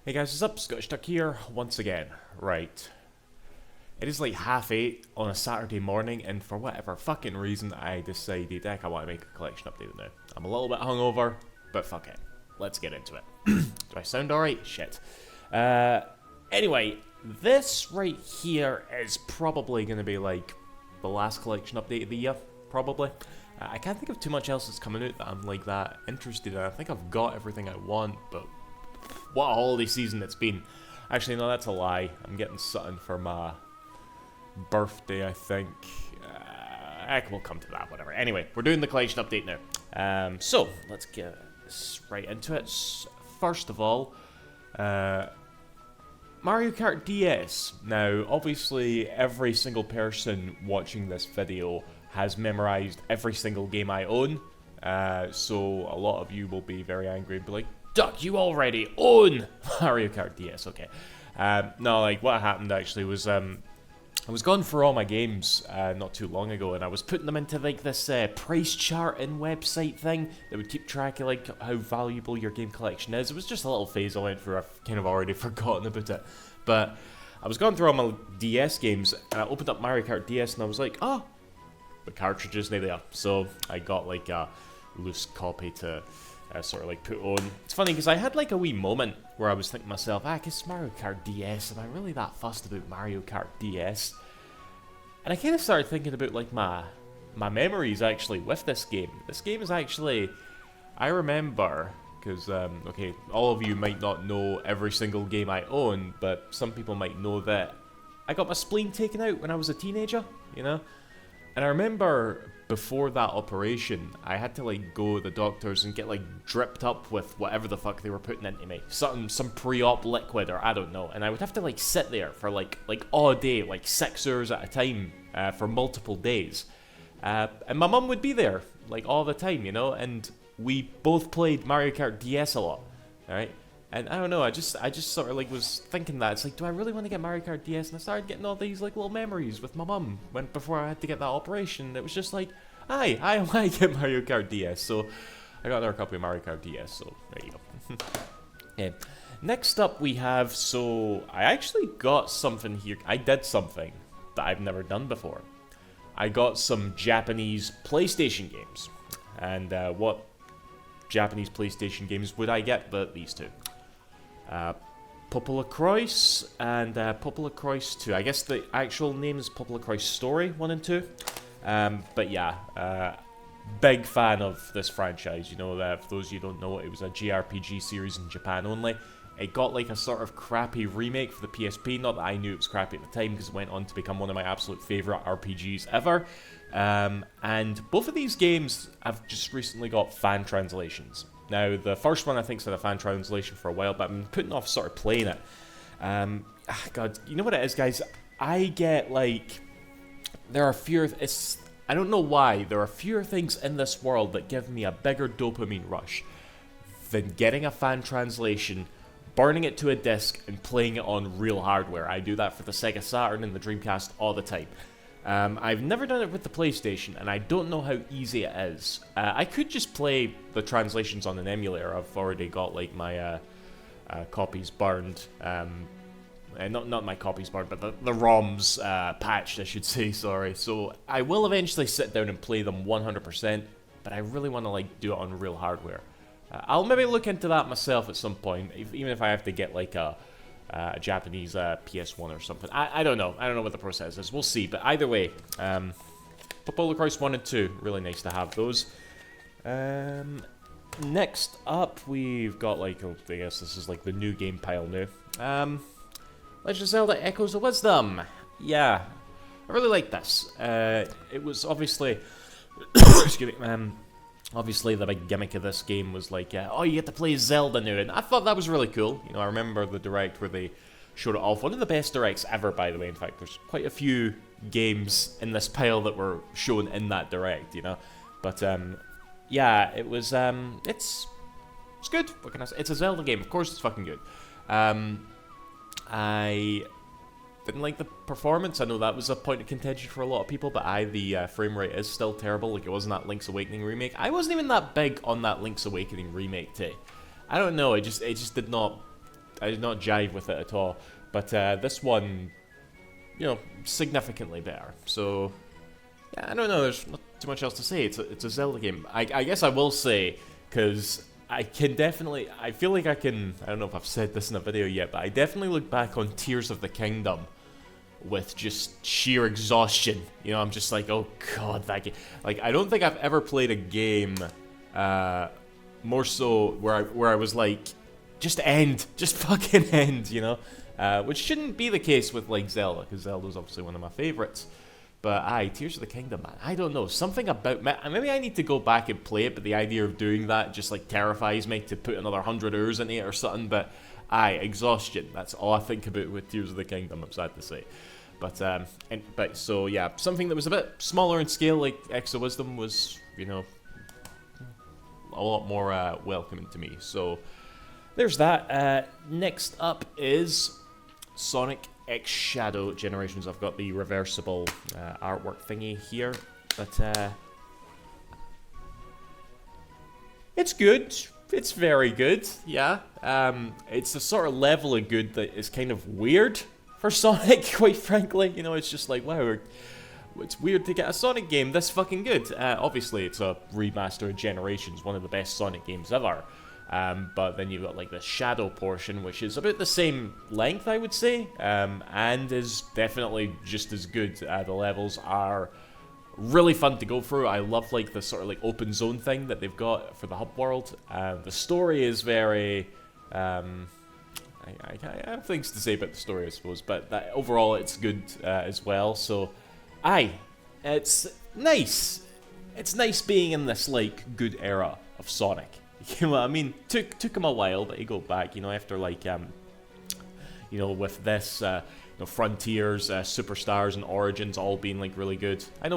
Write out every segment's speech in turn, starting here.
Hey guys, what's up? Scottish Duck here, once again. Right. It is like 8:30 on a Saturday morning, and for whatever fucking reason, I decided I want to make a collection update now. I'm a little bit hungover, but fuck it. Let's get into it. Do I sound alright? Shit. Anyway, this right here is probably going to be like the last collection update of the year, probably. I can't think of too much else that's coming out that I'm like that interested in. I think I've got everything I want, but what a holiday season it's been. Actually, no, that's a lie. I'm getting something for my birthday, I think. We'll come to that, whatever. Anyway, we're doing the collection update now. So, let's get right into it. First of all, Mario Kart DS. Now, obviously, every single person watching this video has memorized every single game I own. So, a lot of you will be very angry and be like, Duck, you already own Mario Kart DS. Okay. No, like, what happened actually was, I was going through all my games not too long ago, and I was putting them into like this price charting website thing that would keep track of like how valuable your game collection is. It was just a little phase I went through. I've kind of already forgotten about it, but I was going through all my DS games, and I opened up Mario Kart DS, and I was like, oh, the cartridge is there. So I got like a loose copy to sort of like put on. It's funny because I had like a wee moment where I was thinking to myself, it's Mario Kart DS, am I really that fussed about Mario Kart DS? And I kind of started thinking about like my memories actually with this game. This game is actually, I remember, because, okay, all of you might not know every single game I own, but some people might know that I got my spleen taken out when I was a teenager, you know? And I remember before that operation, I had to like go to the doctors and get like dripped up with whatever the fuck they were putting into me. Some pre-op liquid or I don't know. And I would have to like sit there for like all day, like 6 hours at a time for multiple days. And my mum would be there like all the time, you know, and we both played Mario Kart DS a lot, alright? And I don't know, I just sort of like was thinking that, it's like, do I really want to get Mario Kart DS? And I started getting all these like little memories with my mum before I had to get that operation. It was just like, I want to get Mario Kart DS. So I got another copy of Mario Kart DS, so there you go. Yeah. Next up we have, so I actually got something here. I did something that I've never done before. I got some Japanese PlayStation games. And what Japanese PlayStation games would I get but these two? Popula Croix and Popula Croix 2. I guess the actual name is Popula Croix Story 1 and 2. But yeah, big fan of this franchise. You know, for those of you who don't know, it was a JRPG series in Japan only. It got like a sort of crappy remake for the PSP. Not that I knew it was crappy at the time, because it went on to become one of my absolute favourite RPGs ever. And both of these games have just recently got fan translations. Now, the first one I think's had a fan translation for a while, but I've been putting off sort of playing it. God, you know what it is, guys? I get like, there are fewer. I don't know why. There are fewer things in this world that give me a bigger dopamine rush than getting a fan translation, burning it to a disc, and playing it on real hardware. I do that for the Sega Saturn and the Dreamcast all the time. I've never done it with the PlayStation, and I don't know how easy it is. I could just play the translations on an emulator. I've already got like my copies burned. Not my copies burned, but the ROMs patched, I should say, sorry. So I will eventually sit down and play them 100%, but I really want to like do it on real hardware. I'll maybe look into that myself at some point, even if I have to get like a Japanese PS1 or something. I don't know. I don't know what the process is. We'll see. But either way, Popula Croix 1 and 2, really nice to have those. Next up, we've got like, I guess this is like the new game pile now. Legend of Zelda Echoes of Wisdom. Yeah, I really like this. It was obviously, excuse me, obviously, the big gimmick of this game was like, oh, you get to play Zelda now, and I thought that was really cool. You know, I remember the Direct where they showed it off. One of the best Directs ever, by the way. In fact, there's quite a few games in this pile that were shown in that Direct, you know. But, yeah, it was, it's good. What can I say? It's a Zelda game. Of course it's fucking good. I didn't like the performance. I know that was a point of contention for a lot of people, but the frame rate is still terrible. Like, it wasn't that Link's Awakening remake. I wasn't even that big on that Link's Awakening remake too. I don't know. It just did not I did not jive with it at all. But this one, you know, significantly better. So yeah, I don't know. There's not too much else to say. It's a Zelda game. I guess I will say, because I can definitely, I feel like I can. I don't know if I've said this in a video yet, but I definitely look back on Tears of the Kingdom with just sheer exhaustion. You know, I'm just like, oh god, that game. Like, I don't think I've ever played a game more so where I was like, just end, just fucking end, you know? Which shouldn't be the case with like Zelda, because Zelda's obviously one of my favorites. But Tears of the Kingdom, man, I don't know, something about, maybe I need to go back and play it, but the idea of doing that just like terrifies me to put another 100 hours in it or something. But exhaustion, that's all I think about with Tears of the Kingdom, I'm sad to say. But so yeah, something that was a bit smaller in scale, like X of Wisdom, was, you know, a lot more welcoming to me. So there's that. Next up is Sonic X Shadow Generations. I've got the reversible artwork thingy here, but it's good. It's very good, yeah. It's a sort of level of good that is kind of weird for Sonic, quite frankly. You know, it's just like, wow, it's weird to get a Sonic game this fucking good. Obviously, it's a remaster of Generations, one of the best Sonic games ever. But then you've got like the Shadow portion, which is about the same length, I would say, and is definitely just as good. The levels are really fun to go through. I love like the sort of like open zone thing that they've got for the hub world. The story is very... I have things to say about the story, I suppose, but overall it's good as well. So, it's nice. It's nice being in this like good era of Sonic. You know what I mean? Took him a while, but he go back. You know, after like you know, with this you know, Frontiers, Superstars, and Origins all being like really good. I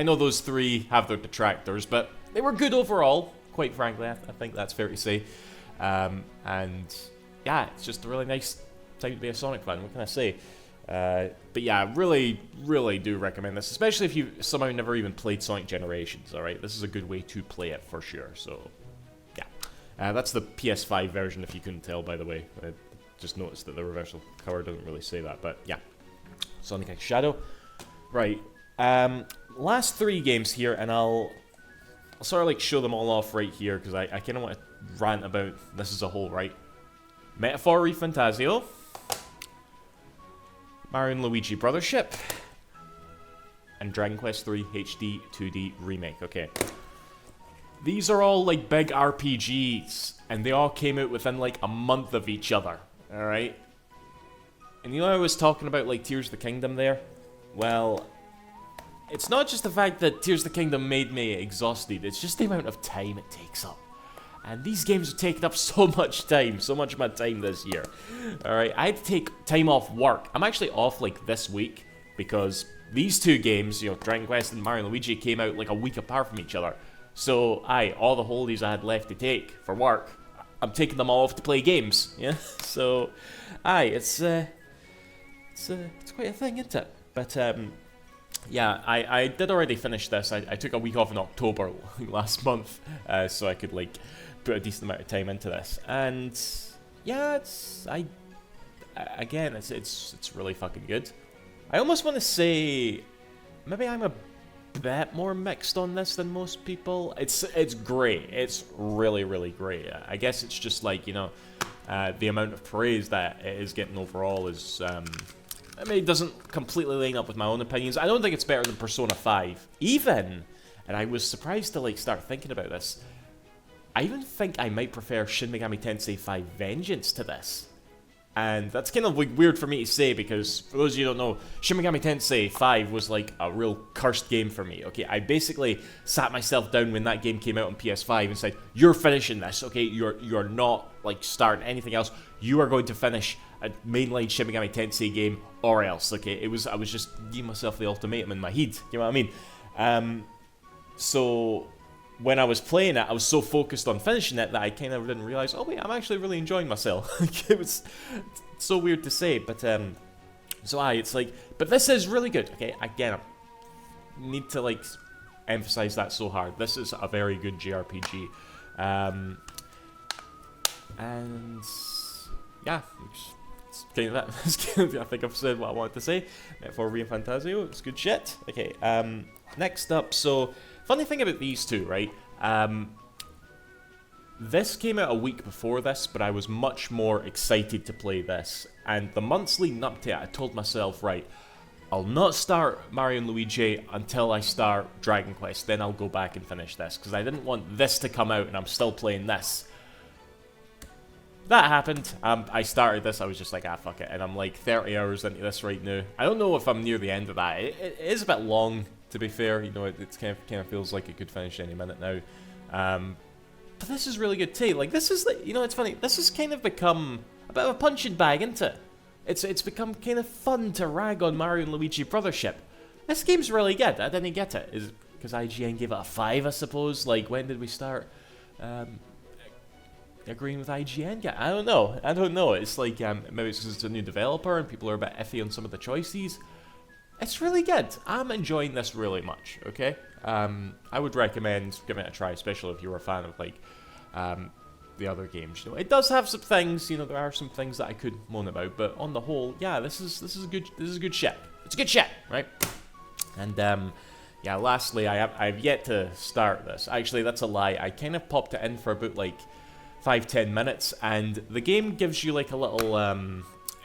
know those three have their detractors, but they were good overall. Quite frankly, I think that's fair to say. And yeah, it's just a really nice time to be a Sonic fan. What can I say? But yeah, really, really do recommend this, especially if you somehow never even played Sonic Generations. All right, this is a good way to play it for sure. So yeah, that's the PS5 version. If you couldn't tell, by the way, I just noticed that the reversal cover doesn't really say that. But yeah, Sonic X Shadow. Right. Last three games here, and I'll sort of like show them all off right here because I kind of want to rant about this as a whole, right? Metaphor ReFantazio, Mario and Luigi Brothership, and Dragon Quest III HD 2D Remake. Okay. These are all like big RPGs, and they all came out within like a month of each other, alright? And you know I was talking about like Tears of the Kingdom there? Well, it's not just the fact that Tears of the Kingdom made me exhausted, it's just the amount of time it takes up. And these games have taken up so much time, so much of my time this year. Alright, I had to take time off work. I'm actually off like this week, because these two games, you know, Dragon Quest and Mario and Luigi, came out like a week apart from each other. So, all the holidays I had left to take for work, I'm taking them all off to play games, yeah? So, it's quite a thing, isn't it? But, yeah, I did already finish this. I took a week off in October last month, so I could, like, put a decent amount of time into this. And, yeah, it's really fucking good. I almost want to say, maybe I'm a bit more mixed on this than most people. It's great. It's really, really great. I guess it's just like, you know, the amount of praise that it is getting overall is, I mean, it doesn't completely line up with my own opinions. I don't think it's better than Persona 5. Even, and I was surprised to like start thinking about this, I even think I might prefer Shin Megami Tensei 5 Vengeance to this. And that's kind of like weird for me to say, because for those of you who don't know, Shin Megami Tensei 5 was like a real cursed game for me. Okay, I basically sat myself down when that game came out on PS5 and said, "You're finishing this. Okay, you're not like starting anything else. You are going to finish a mainline Shin Megami Tensei game, or else." Okay, I was just giving myself the ultimatum in my head. You know what I mean? So when I was playing it, I was so focused on finishing it that I kind of didn't realize, oh wait, I'm actually really enjoying myself. It was so weird to say, but it's like, but this is really good. Okay, again, I need to like emphasize that so hard. This is a very good JRPG, and yeah, it's kind of that. I think I've said what I wanted to say for ReFantazio. It's good shit. Okay, next up, so, funny thing about these two, right? This came out a week before this, but I was much more excited to play this. And the months leading up to it, I told myself, right, I'll not start Mario & Luigi until I start Dragon Quest. Then I'll go back and finish this, because I didn't want this to come out and I'm still playing this. That happened. I started this, I was just like, ah, fuck it. And I'm like 30 hours into this right now. I don't know if I'm near the end of that. It is a bit long, to be fair. You know, it kind of feels like it could finish any minute now. But this is really good too. Like, this is, you know, it's funny. This has kind of become a bit of a punching bag, isn't it? It's become kind of fun to rag on Mario & Luigi Brothership. This game's really good. I didn't get it. Is it because IGN gave it a 5, I suppose? Like, when did we start agreeing with IGN? Yeah, I don't know. It's like, maybe it's because it's a new developer and people are a bit iffy on some of the choices. It's really good. I'm enjoying this really much, okay? I would recommend giving it a try, especially if you're a fan of, like, the other games. You know, it does have some things, you know, there are some things that I could moan about, but on the whole, yeah, this is a good shit. It's a good shit, right? And, yeah, lastly, I've yet to start this. Actually, that's a lie. I kind of popped it in for about, like, 5-10 minutes, and the game gives you, like, a little,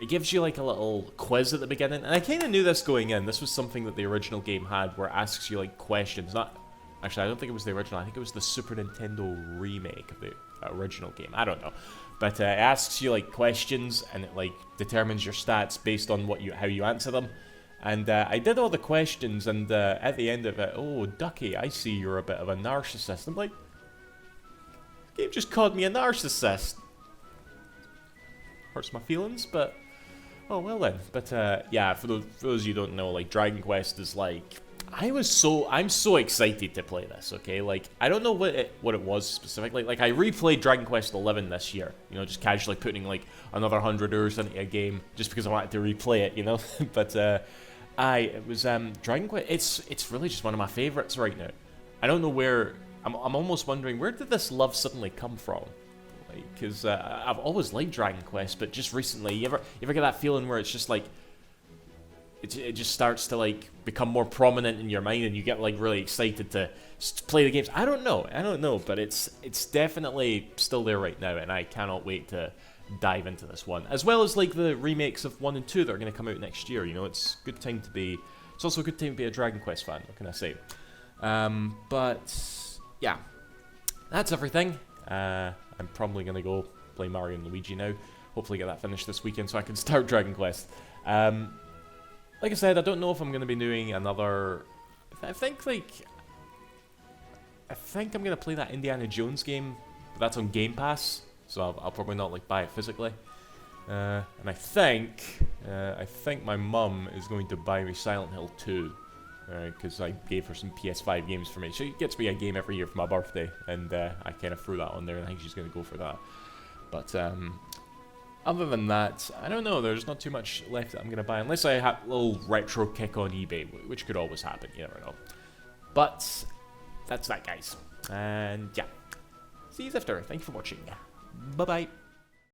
it gives you like a little quiz at the beginning, and I kind of knew this going in. This was something that the original game had, where it asks you like questions. Actually, I don't think it was the original. I think it was the Super Nintendo remake of the original game. I don't know, but it asks you like questions, and it like determines your stats based on how you answer them. And I did all the questions, and at the end of it, oh Ducky, I see you're a bit of a narcissist. I'm like, the game just called me a narcissist. Hurts my feelings, but oh well then. But yeah, for those of you who don't know, like, Dragon Quest is like, I'm so excited to play this, okay? Like, I don't know what it was specifically. Like, I replayed Dragon Quest 11 this year, you know, just casually putting like another 100 hours into a game just because I wanted to replay it, you know. But it was Dragon Quest. It's really just one of my favorites right now. I don't know where. I'm almost wondering, where did this love suddenly come from? Because I've always liked Dragon Quest, but just recently, you ever get that feeling where it's just like, it just starts to like become more prominent in your mind, and you get like really excited to play the games. I don't know, but it's definitely still there right now, and I cannot wait to dive into this one, as well as like the remakes of 1 and 2 that are going to come out next year. You know, it's a good time to be. It's also a good time to be a Dragon Quest fan. What can I say? But yeah, that's everything. I'm probably going to go play Mario & Luigi now. Hopefully get that finished this weekend so I can start Dragon Quest. Like I said, I don't know if I'm going to be doing another. I think I'm going to play that Indiana Jones game. But that's on Game Pass, so I'll probably not like buy it physically. And I think my mum is going to buy me Silent Hill 2. Because I gave her some PS5 games for me. She gets me a game every year for my birthday, and I kind of threw that on there, and I think she's going to go for that. But other than that, I don't know. There's not too much left that I'm going to buy, unless I have a little retro kick on eBay, which could always happen. You never know. But that's that, guys. And yeah, see you after. Thank you for watching. Bye-bye.